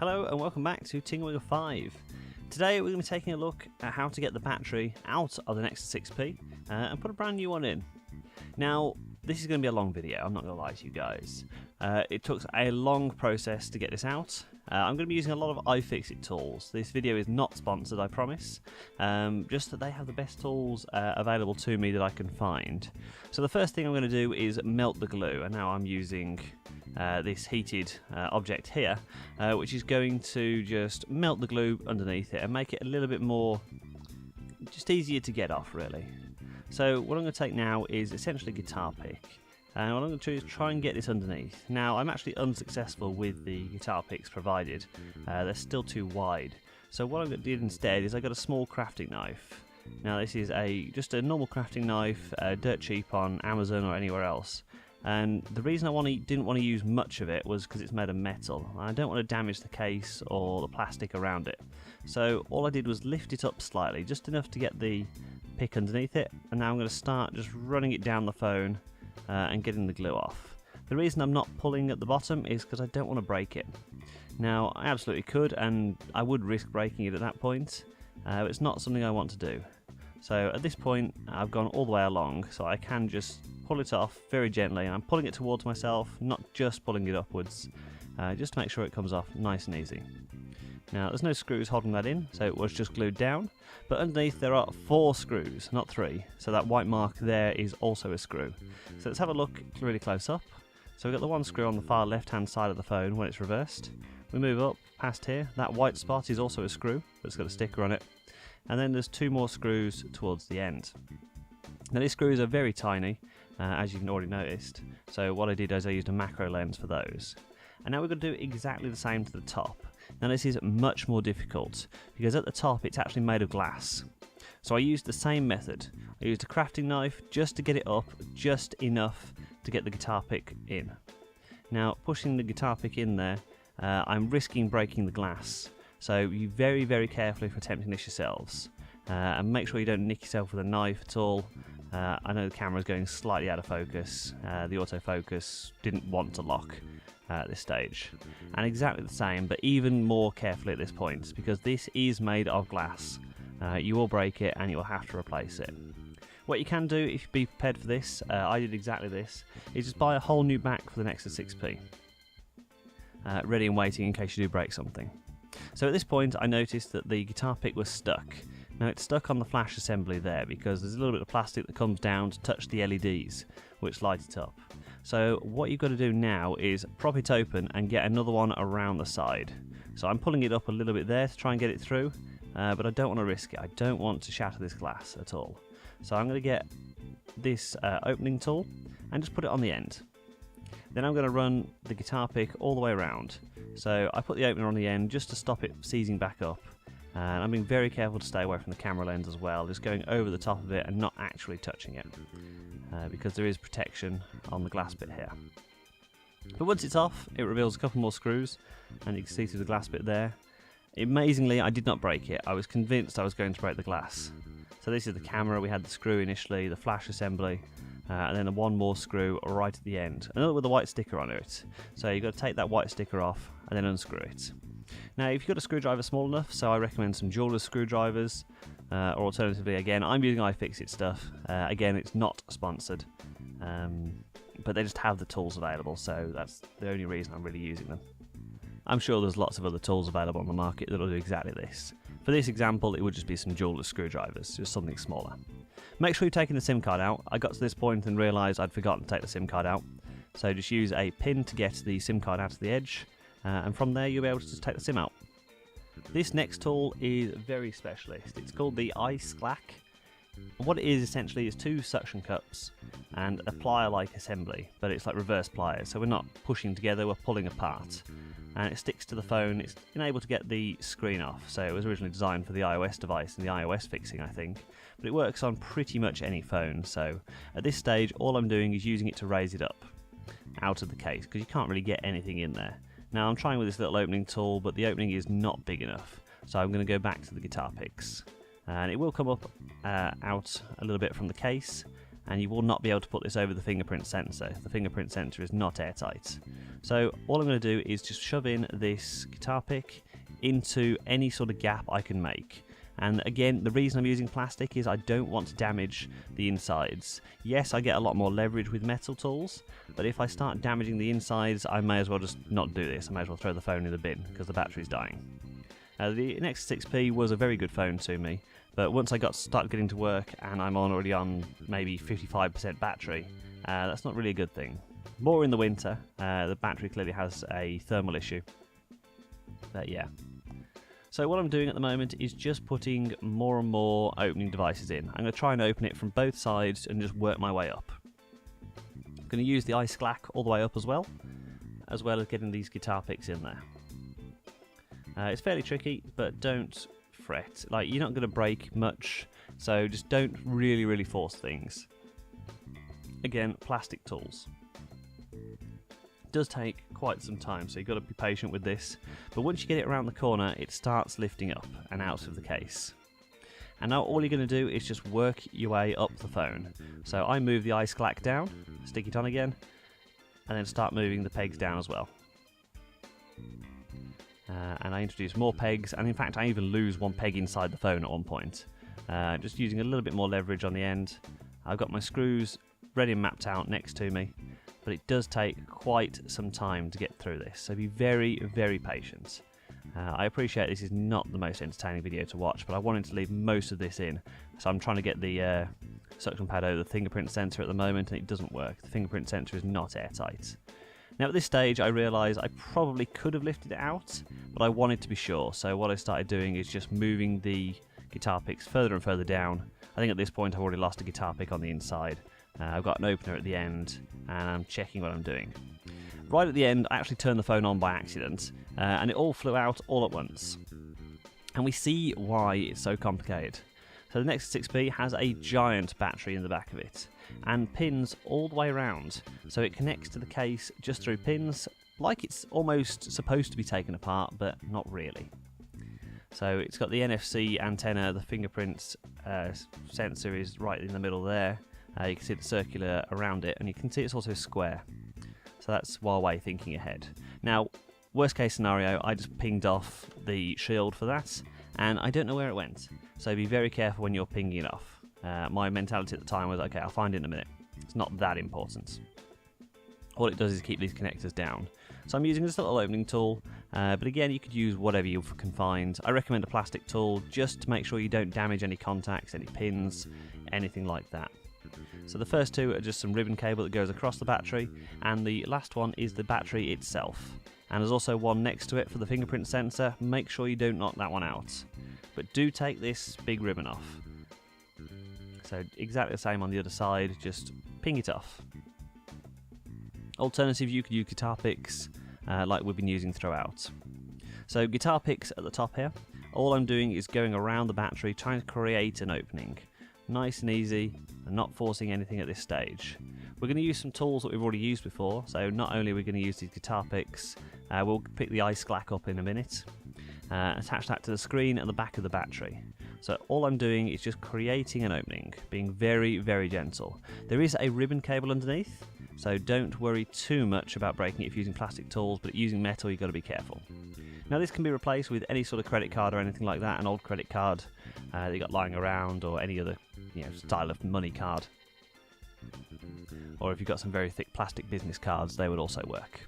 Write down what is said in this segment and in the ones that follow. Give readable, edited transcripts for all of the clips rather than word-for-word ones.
Hello and welcome back to Tingle 5. Today we're going to be taking a look at how to get the battery out of the Nexus 6P and put a brand new one in. Now this is going to be a long video, I'm not going to lie to you guys. It took a long process to get this out. I'm going to be using a lot of iFixit tools. This video is not sponsored, I promise. Just that they have the best tools available to me that I can find. So the first thing I'm going to do is melt the glue, and now I'm using this heated object here, which is going to just melt the glue underneath it and make it a little bit more just easier to get off, really. So what I'm going to take now is essentially a guitar pick, and what I'm going to do is try and get this underneath. Now I'm actually unsuccessful with the guitar picks provided, they're still too wide. So what I did instead is I got a small crafting knife. Now this is just a normal crafting knife, dirt cheap on Amazon or anywhere else. And the reason I didn't want to use much of it was because it's made of metal. I don't want to damage the case or the plastic around it. So all I did was lift it up slightly, just enough to get the pick underneath it, and now I'm going to start just running it down the phone and getting the glue off. The reason I'm not pulling at the bottom is because I don't want to break it. Now I absolutely could, and I would risk breaking it at that point, but it's not something I want to do. So at this point I've gone all the way along, so I can just pull it off very gently. I'm pulling it towards myself, not just pulling it upwards, just to make sure it comes off nice and easy. Now there's no screws holding that in, so it was just glued down, but underneath there are 4 screws, not 3, so that white mark there is also a screw. So let's have a look really close up. So we've got the one screw on the far left hand side of the phone when it's reversed. We move up past here, that white spot is also a screw, but it's got a sticker on it. And then there's 2 more screws towards the end. Now these screws are very tiny, as you've already noticed, so what I did is I used a macro lens for those. And now we're going to do exactly the same to the top. Now this is much more difficult, because at the top it's actually made of glass. So I used the same method. I used a crafting knife just to get it up, just enough to get the guitar pick in. Now pushing the guitar pick in there, I'm risking breaking the glass. So be very, very careful if attempting this yourselves, and make sure you don't nick yourself with a knife at all. I know the camera is going slightly out of focus, the autofocus didn't want to lock at this stage. And exactly the same, but even more carefully at this point, because this is made of glass. You will break it and you will have to replace it. What you can do if you be prepared for this, I did exactly this, is just buy a whole new back for the Nexus 6P. Ready and waiting in case you do break something. So at this point I noticed that the guitar pick was stuck. Now it's stuck on the flash assembly there because there's a little bit of plastic that comes down to touch the LEDs which light it up. So what you've got to do now is prop it open and get another one around the side. So I'm pulling it up a little bit there to try and get it through, but I don't want to risk it. I don't want to shatter this glass at all. So I'm going to get this opening tool and just put it on the end. Then I'm going to run the guitar pick all the way around. So I put the opener on the end just to stop it seizing back up. And I'm being very careful to stay away from the camera lens as well, just going over the top of it and not actually touching it, because there is protection on the glass bit here. But once it's off, it reveals a couple more screws, and you can see through the glass bit there. Amazingly, I did not break it. I was convinced I was going to break the glass. So this is the camera. We had the screw initially, the flash assembly, and then the one more screw right at the end, another with a white sticker on it. So you've got to take that white sticker off and then unscrew it. Now if you've got a screwdriver small enough, so I recommend some jeweler's screwdrivers, or alternatively again I'm using iFixit stuff. Again, it's not sponsored, but they just have the tools available, so that's the only reason I'm really using them. I'm sure there's lots of other tools available on the market that will do exactly this. For this example, it would just be some jeweler's screwdrivers, just something smaller. Make sure you're taking the SIM card out. I got to this point and realised I'd forgotten to take the SIM card out. So just use a pin to get the SIM card out of the edge, and from there you'll be able to just take the SIM out. This next tool is very specialist. It's called the iSclack. What it is essentially is 2 suction cups and a plier-like assembly, but it's like reverse pliers, so we're not pushing together, we're pulling apart. And it sticks to the phone. It's able to get the screen off, so it was originally designed for the iOS device and the iOS fixing, I think, but it works on pretty much any phone. So at this stage all I'm doing is using it to raise it up out of the case, because you can't really get anything in there. Now I'm trying with this little opening tool, but the opening is not big enough, so I'm going to go back to the guitar picks, and it will come up out a little bit from the case, and you will not be able to put this over the fingerprint sensor. The fingerprint sensor is not airtight. So all I'm going to do is just shove in this guitar pick into any sort of gap I can make. And again, the reason I'm using plastic is I don't want to damage the insides. Yes, I get a lot more leverage with metal tools, but if I start damaging the insides, I may as well just not do this. I may as well throw the phone in the bin because the battery's dying. The Nexus 6P was a very good phone to me, but once I started getting to work and I'm already on maybe 55% battery, that's not really a good thing. More in the winter, the battery clearly has a thermal issue. But yeah. So what I'm doing at the moment is just putting more and more opening devices in. I'm going to try and open it from both sides and just work my way up. I'm going to use the ice glack all the way up as well as getting these guitar picks in there. It's fairly tricky, but don't fret. Like, you're not going to break much, so just don't really force things. Again, plastic tools. It does take quite some time, so you've got to be patient with this, but once you get it around the corner, it starts lifting up and out of the case. And now all you're going to do is just work your way up the phone. So I move the ice glack down, stick it on again, and then start moving the pegs down as well. And I introduce more pegs, and in fact I even lose one peg inside the phone at one point. Just using a little bit more leverage on the end. I've got my screws ready and mapped out next to me, but it does take quite some time to get through this, so be very patient. I appreciate this is not the most entertaining video to watch, but I wanted to leave most of this in, so I'm trying to get the suction pad over the fingerprint sensor at the moment, and it doesn't work. The fingerprint sensor is not airtight. Now at this stage I realise I probably could have lifted it out, but I wanted to be sure, so what I started doing is just moving the guitar picks further and further down. I think at this point I've already lost a guitar pick on the inside. I've got an opener at the end, and I'm checking what I'm doing. Right at the end I actually turned the phone on by accident, and it all flew out all at once. And we see why it's so complicated. So the Nexus 6P has a giant battery in the back of it, and pins all the way around, so it connects to the case just through pins, like it's almost supposed to be taken apart, but not really. So it's got the NFC antenna, the fingerprint sensor is right in the middle there. You can see the circular around it, and you can see it's also square. So that's Huawei thinking ahead. Now, worst case scenario, I just pinged off the shield for that, and I don't know where it went. So be very careful when you're pinging it off. My mentality at the time was, okay, I'll find it in a minute. It's not that important. All it does is keep these connectors down. So I'm using this little opening tool, but again, you could use whatever you can find. I recommend a plastic tool just to make sure you don't damage any contacts, any pins, anything like that. So the first two are just some ribbon cable that goes across the battery, and the last one is the battery itself. And there's also one next to it for the fingerprint sensor. Make sure you don't knock that one out. But do take this big ribbon off. So exactly the same on the other side, just ping it off. Alternative, you could use guitar picks like we've been using throughout. So guitar picks at the top here. All I'm doing is going around the battery, trying to create an opening. Nice and easy, and not forcing anything at this stage. We're going to use some tools that we've already used before, so not only are we going to use these guitar picks, we'll pick the ice glack up in a minute, attach that to the screen at the back of the battery. So all I'm doing is just creating an opening, being very gentle. There is a ribbon cable underneath, so don't worry too much about breaking it if using plastic tools, but using metal you've got to be careful. Now this can be replaced with any sort of credit card or anything like that, an old credit card that you got lying around, or any other style of money card. Or if you've got some very thick plastic business cards, they would also work.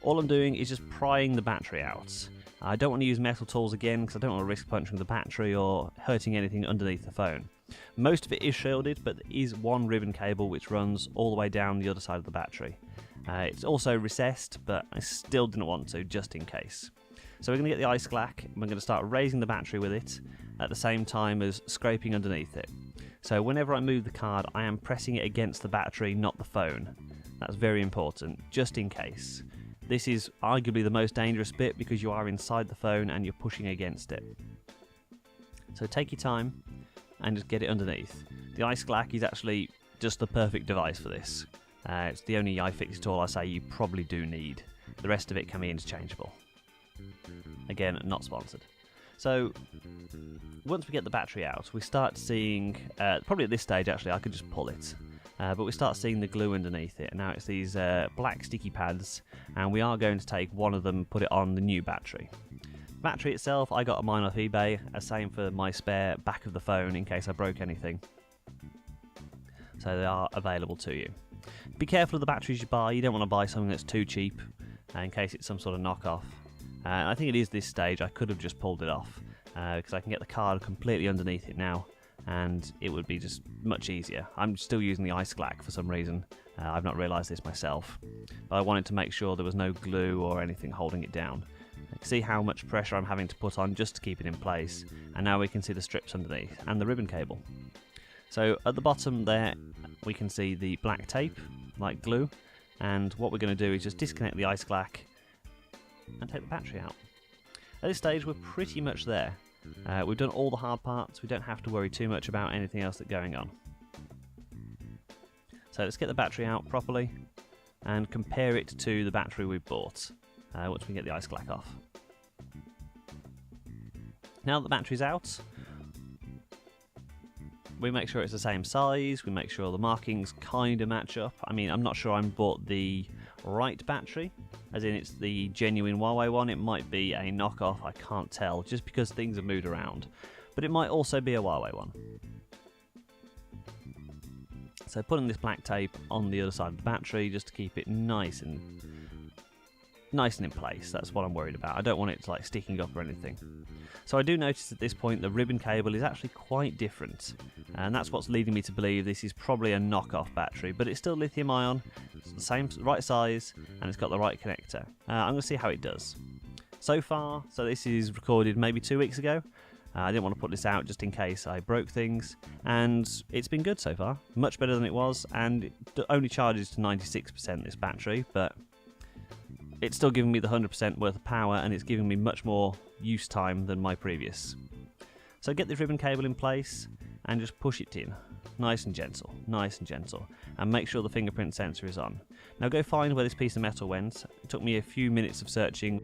All I'm doing is just prying the battery out. I don't want to use metal tools again because I don't want to risk puncturing the battery or hurting anything underneath the phone. Most of it is shielded, but there is one ribbon cable which runs all the way down the other side of the battery. It's also recessed, but I still didn't want to, just in case. So we're going to get the ice glack, and we're going to start raising the battery with it at the same time as scraping underneath it. So whenever I move the card, I am pressing it against the battery, not the phone. That's very important, just in case. This is arguably the most dangerous bit because you are inside the phone and you're pushing against it. So take your time and just get it underneath. The ice glack is actually just the perfect device for this. It's the only iFixit tool I say you probably do need. The rest of it can be interchangeable. Again, not sponsored. So once we get the battery out, we start seeing, probably at this stage actually, I could just pull it. but we start seeing the glue underneath it. And now it's these black sticky pads, and we are going to take one of them and put it on the new battery. Battery itself, I got mine off eBay, same for my spare back of the phone in case I broke anything. So they are available to you. Be careful of the batteries you buy. You don't want to buy something that's too cheap in case it's some sort of knockoff. I think it is this stage. I could have just pulled it off because I can get the card completely underneath it now, and it would be just much easier. I'm still using the ice glack for some reason. I've not realised this myself, but I wanted to make sure there was no glue or anything holding it down. See how much pressure I'm having to put on just to keep it in place, and now we can see the strips underneath and the ribbon cable. So at the bottom there we can see the black tape like glue, and what we're going to do is just disconnect the ice glack and take the battery out. At this stage we're pretty much there. We've done all the hard parts. We don't have to worry too much about anything else that's going on. So let's get the battery out properly and compare it to the battery we bought once we get the ice glack off. Now that the battery's out, we make sure it's the same size, we make sure the markings kind of match up. I mean, I'm not sure I bought the right battery, as in it's the genuine Huawei one. It might be a knockoff, I can't tell, just because things have moved around. But it might also be a Huawei one. So putting this black tape on the other side of the battery just to keep it nice and in place. That's what I'm worried about. I don't want it like sticking up or anything. So I do notice at this point the ribbon cable is actually quite different, and that's what's leading me to believe this is probably a knockoff battery, but it's still lithium ion, it's the same right size, and it's got the right connector. I'm going to see how it does. So far, so this is recorded maybe 2 weeks ago. I didn't want to put this out just in case I broke things, and it's been good so far. Much better than it was, and it only charges to 96% this battery, but it's still giving me the 100% worth of power, and it's giving me much more use time than my previous. So get the ribbon cable in place and just push it in, nice and gentle, and make sure the fingerprint sensor is on. Now go find where this piece of metal went. It took me a few minutes of searching.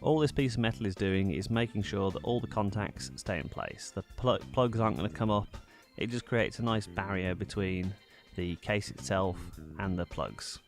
All this piece of metal is doing is making sure that all the contacts stay in place. The plugs aren't going to come up. It just creates a nice barrier between the case itself and the plugs.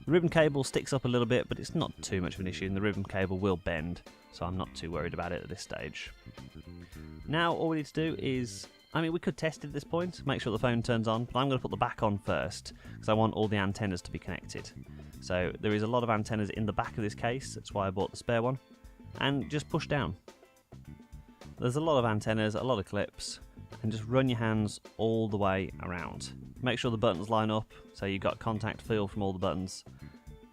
The ribbon cable sticks up a little bit, but it's not too much of an issue, and the ribbon cable will bend, so I'm not too worried about it at this stage. Now all we need to do is, I mean, we could test it at this point, make sure the phone turns on, but I'm going to put the back on first, because I want all the antennas to be connected. So there is a lot of antennas in the back of this case, that's why I bought the spare one, and just push down. There's a lot of antennas, a lot of clips, and just run your hands all the way around. Make sure the buttons line up so you've got contact feel from all the buttons,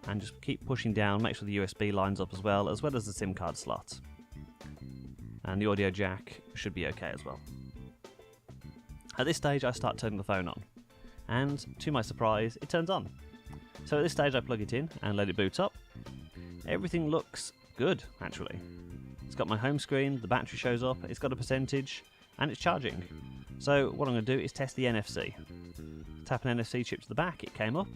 and just keep pushing down. Make sure the USB lines up as well as the SIM card slot, and the audio jack should be okay as well. At this stage I start turning the phone on, and to my surprise it turns on. So at this stage I plug it in and let it boot up. Everything looks good actually. It's got my home screen, the battery shows up, it's got a percentage, and it's charging. So what I'm going to do is test the NFC. Tap an NFC chip to the back, it came up.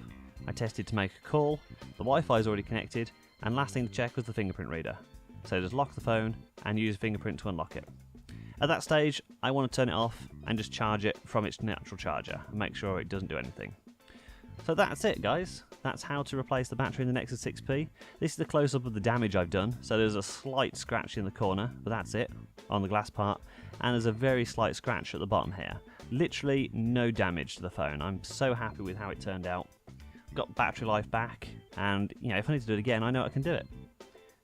I tested to make a call, the Wi-Fi is already connected, and last thing to check was the fingerprint reader. So just lock the phone and use a fingerprint to unlock it. At that stage, I want to turn it off and just charge it from its natural charger and make sure it doesn't do anything. So that's it, guys. That's how to replace the battery in the Nexus 6P. This is a close-up of the damage I've done. So there's a slight scratch in the corner, but that's it, on the glass part. And there's a very slight scratch at the bottom here. Literally no damage to the phone. I'm so happy with how it turned out. Got battery life back, and you know, if I need to do it again, I know I can do it.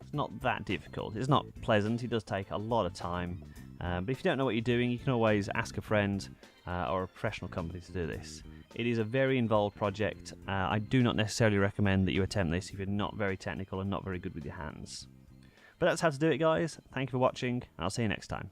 It's not that difficult. It's not pleasant. It does take a lot of time. But if you don't know what you're doing, you can always ask a friend or a professional company to do this. It is a very involved project. I do not necessarily recommend that you attempt this if you're not very technical and not very good with your hands. But that's how to do it, guys. Thank you for watching, and I'll see you next time.